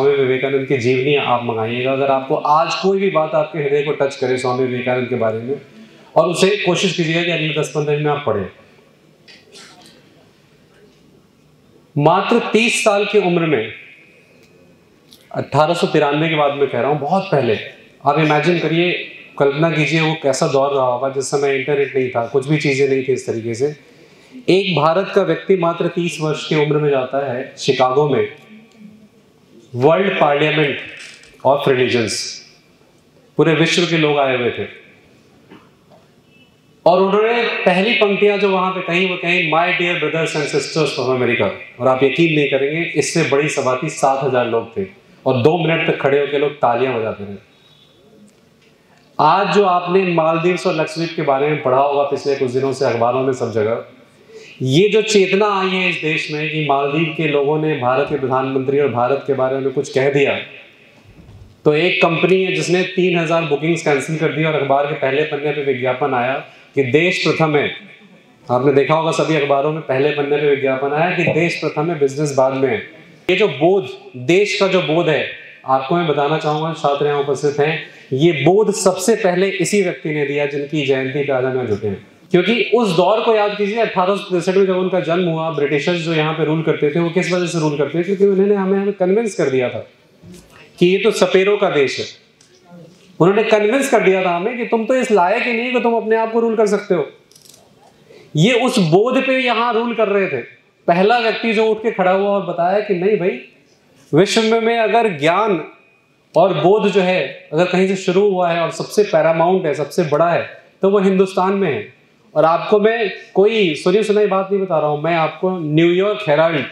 स्वामी विवेकानंद की जीवनी आप मंगाइएगा। अगर आपको आज कोई भी बात आपके हृदय को टच करे स्वामी विवेकानंद के बारे में, और उसे कोशिश कीजिएगा कि अगले 10-15 दिन में आप पढ़ें। मात्र 30 साल की उम्र में, 1893 के बाद मैं कह रहा हूं, बहुत पहले, आप इमेजिन करिए, कल्पना कीजिए वो कैसा दौर रहा होगा जिस समय इंटरनेट नहीं था, कुछ भी चीजें नहीं थी इस तरीके से। एक भारत का व्यक्ति मात्र 30 वर्ष की उम्र में जाता है शिकागो में वर्ल्ड पार्लियामेंट ऑफ रिलीजन्स, पूरे विश्व के लोग आए हुए थे, और उन्होंने पहली पंक्तियां जो वहां पे कहीं वो कहीं my dear brothers and sisters of America, और आप यकीन नहीं करेंगे इससे बड़ी सभा थी, 7,000 लोग थे, और 2 मिनट तक खड़े होकर लोग तालियां बजाते रहे। आज जो आपने मालदीव्स और लक्षद्वीप के बारे में पढ़ा होगा पिछले कुछ दिनों से अखबारों में सब जगह, ये जो चेतना आई है इस देश में कि मालदीव के लोगों ने भारत के प्रधानमंत्री और भारत के बारे में कुछ कह दिया, तो एक कंपनी है जिसने 3,000 बुकिंग्स कैंसिल कर दी और अखबार के पहले पन्ने पे विज्ञापन आया कि देश प्रथम है। आपने देखा होगा सभी अखबारों में पहले पन्ने पे विज्ञापन आया कि देश प्रथम है, बिजनेस बाद में है। ये जो बोध, देश का जो बोध है, आपको मैं बताना चाहूंगा, छात्र यहाँ उपस्थित हैं, ये बोध सबसे पहले इसी व्यक्ति ने दिया जिनकी जयंती पे आज हम जुटे हैं। क्योंकि उस दौर को याद कीजिए, 1863 में जब उनका जन्म हुआ, ब्रिटिशर्स जो यहाँ पे रूल करते थे वो किस वजह से रूल करते थे? क्योंकि उन्होंने हमें कन्विंस कर दिया था कि ये तो सपेरों का देश है। उन्होंने कन्विंस कर दिया था हमें कि तुम तो इस लायक ही नहीं कि तुम अपने आप को रूल कर सकते हो। ये उस बोध पे यहाँ रूल कर रहे थे। पहला व्यक्ति जो उठ के खड़ा हुआ और बताया कि नहीं भाई, विश्व में अगर ज्ञान और बोध जो है अगर कहीं से शुरू हुआ है और सबसे पैरामाउंट है, सबसे बड़ा है, तो वो हिंदुस्तान में है। और आपको मैं कोई सुनी सुनाई बात नहीं बता रहा हूं, मैं आपको न्यूयॉर्क हेराल्ड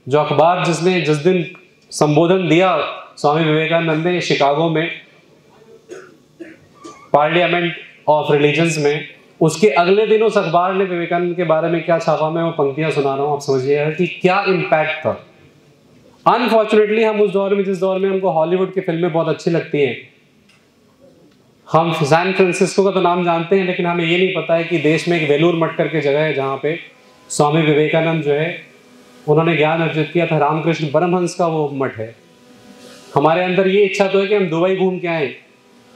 जो अखबार जिसने जिस दिन संबोधन दिया स्वामी विवेकानंद ने शिकागो में पार्लियामेंट ऑफ रिलीजन्स में, उसके अगले दिन उस अखबार ने विवेकानंद के बारे में क्या छापा, मैं वो पंक्तियां सुना रहा हूं, आप समझिएगा कि क्या इम्पैक्ट था। अनफॉर्चुनेटली हम उस दौर में, जिस दौर में हमको हॉलीवुड की फिल्में बहुत अच्छी लगती हैं, हम सैन फ्रांसिस्को का तो नाम जानते हैं, लेकिन हमें ये नहीं पता है कि देश में एक वेलूर मठ करके जगह है जहाँ पे स्वामी विवेकानंद जो है उन्होंने ज्ञान अर्जित किया था। रामकृष्ण परमहंस का वो मठ है। हमारे अंदर ये इच्छा तो है कि हम दुबई घूम के आए,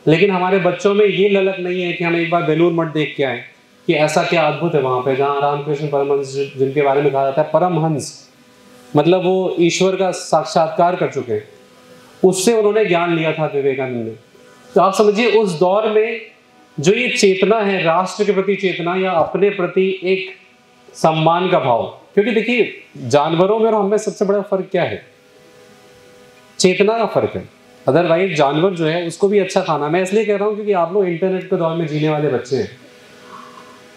लेकिन हमारे बच्चों में ये ललक नहीं है कि हम एक बार वेलूर मठ देख के आए कि ऐसा क्या अद्भुत है वहाँ पे, जहाँ रामकृष्ण परमहंस जिनके बारे में कहा जाता है परमहंस, मतलब वो ईश्वर का साक्षात्कार कर चुके हैं, उससे उन्होंने ज्ञान लिया था विवेकानंद ने। तो आप समझिए उस दौर में जो ये चेतना है, राष्ट्र के प्रति चेतना या अपने प्रति एक सम्मान का भाव, क्योंकि देखिए जानवरों में और हमें सबसे बड़ा फर्क क्या है? चेतना का फर्क है। अदरवाइज जानवर जो है उसको भी अच्छा खाना, मैं इसलिए कह रहा हूं क्योंकि आप लोग इंटरनेट के दौर में जीने वाले बच्चे हैं,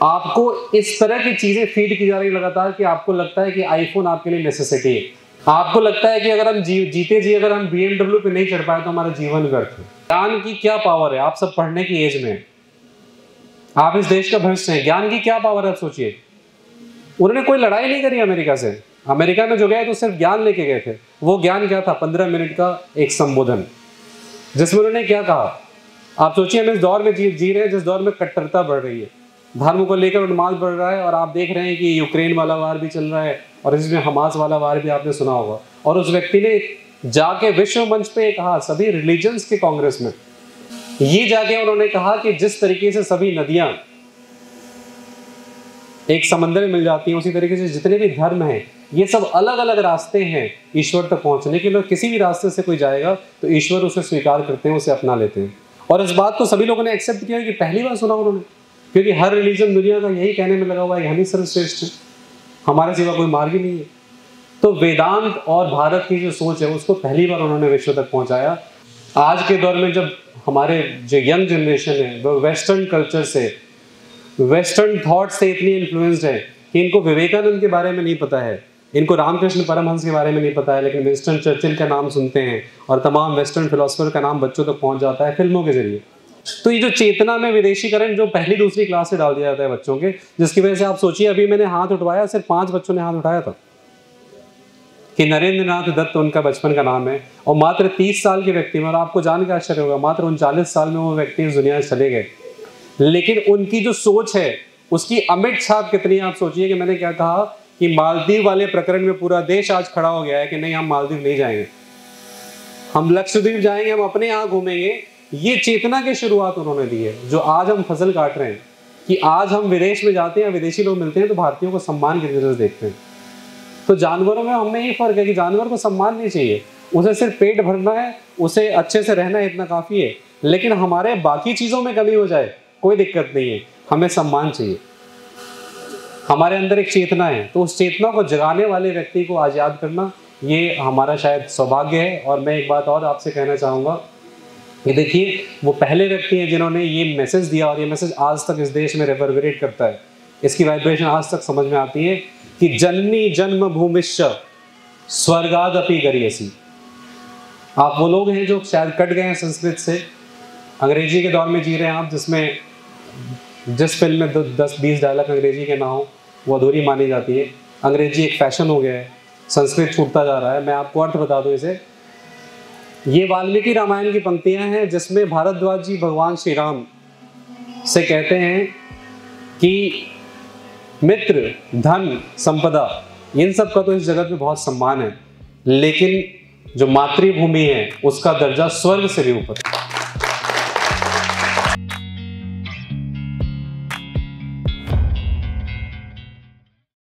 आपको इस तरह की चीजें फीड की जा रही लगातार कि आपको लगता है कि आईफोन आपके लिए नेसेसिटी है। आपको लगता है कि अगर हम जीते जी अगर हम BMW पे नहीं चढ़ पाए तो हमारा जीवन व्यर्थ है। ज्ञान की क्या पावर है? आप सब पढ़ने की एज में, आप इस देश का भविष्य हैं, ज्ञान की क्या पावर है? आप सोचिए, उन्होंने कोई लड़ाई नहीं करी अमेरिका से। अमेरिका में जो गए तो सिर्फ ज्ञान लेके गए थे। वो ज्ञान क्या था? 15 मिनट का एक संबोधन, जिसमें उन्होंने क्या कहा। आप सोचिए हम इस दौर में जी रहे हैं जिस दौर में कट्टरता बढ़ रही है, धर्म को लेकर उन्माद बढ़ रहा है, और आप देख रहे हैं कि यूक्रेन वाला वार भी चल रहा है और इसमें हमास वाला वार भी आपने सुना होगा। और उस व्यक्ति ने जाके विश्व मंच पे कहा, सभी रिलीजन्स के कांग्रेस में ये जाके उन्होंने कहा कि जिस तरीके से सभी नदियां एक समंदर में मिल जाती हैं, उसी तरीके से जितने भी धर्म हैं ये सब अलग अलग रास्ते हैं ईश्वर तक पहुंचने के। किसी भी रास्ते से कोई जाएगा तो ईश्वर उसे स्वीकार करते हैं, उसे अपना लेते हैं। और इस बात को सभी लोगों ने एक्सेप्ट किया कि पहली बार सुना उन्होंने, क्योंकि हर रिलीजन दुनिया का यही कहने में लगा हुआ है कि हम ही सर्वश्रेष्ठ हैं, हमारे सिवा कोई मार्ग ही नहीं है। तो वेदांत और भारत की जो सोच है उसको पहली बार उन्होंने विश्व तक पहुंचाया। आज के दौर में जब हमारे जो यंग जनरेशन है वो वेस्टर्न कल्चर से, वेस्टर्न थॉट से इतनी इन्फ्लुएंस्ड है कि इनको विवेकानंद के बारे में नहीं पता है, इनको रामकृष्ण परमहंस के बारे में नहीं पता है, लेकिन विंस्टन चर्चिल का नाम सुनते हैं और तमाम वेस्टर्न फिलोसफर का नाम बच्चों तक पहुंच जाता है फिल्मों के जरिए। तो ये जो चेतना में विदेशीकरण जो पहली दूसरी क्लास से डाल दिया जाता है बच्चों के, जिसकी वजह से आप सोचिए अभी मैंने हाथ उठवाया, सिर्फ 5 बच्चों ने हाथ उठाया था कि नरेंद्र नाथ दत्त उनका बचपन का नाम है, और मात्र 30 साल के व्यक्ति में, और आपको जान के आश्चर्य होगा, मात्र 39 साल में वो व्यक्ति इस दुनिया से चले गए, लेकिन उनकी जो सोच है उसकी अमिट छाप कितनी है। आप सोचिए कि मैंने क्या कहा कि मालदीव वाले प्रकरण में पूरा देश आज खड़ा हो गया है कि नहीं हम मालदीव नहीं जाएंगे। हम लक्षद्वीप जाएंगे, हम अपने यहाँ घूमेंगे। ये चेतना की शुरुआत उन्होंने दी है, जो आज हम फसल काट रहे हैं कि आज हम विदेश में जाते हैं, विदेशी लोग मिलते हैं तो भारतीयों को सम्मान की नजर से देखते हैं। तो जानवरों में हमें ये फर्क है कि जानवर को सम्मान नहीं चाहिए, उसे सिर्फ पेट भरना है, उसे अच्छे से रहना है, इतना काफी है। लेकिन हमारे बाकी चीजों में कमी हो जाए कोई दिक्कत नहीं है, हमें सम्मान चाहिए। हमारे अंदर एक चेतना है, तो उस चेतना को जगाने वाले व्यक्ति को आज याद करना ये हमारा शायद सौभाग्य है। और मैं एक बात और आपसे कहना चाहूँगा कि देखिए, वो पहले व्यक्ति हैं जिन्होंने ये मैसेज दिया, और ये मैसेज आज तक इस देश में रेवरबरेट करता है। इसकी वाइब्रेशन आज तक समझ में आती है कि जननी जन्म भूमिश्च स्वर्गादपि गरीयसी। आप वो लोग हैं जो शायद कट गए हैं संस्कृत से, अंग्रेजी के दौर में जी रहे हैं आप, जिसमें जिस फिल्म में 10-20 डायलॉग अंग्रेजी के ना हो वो अधूरी मानी जाती है। अंग्रेजी एक फैशन हो गया है, संस्कृत छूटता जा रहा है। मैं आपको अर्थ बता दूं इसे, ये वाल्मीकि रामायण की पंक्तियां हैं जिसमें भारद्वाज जी भगवान श्री राम से कहते हैं कि मित्र, धन, संपदा, इन सब का तो इस जगत में बहुत सम्मान है, लेकिन जो मातृभूमि है उसका दर्जा स्वर्ग से भी ऊपर।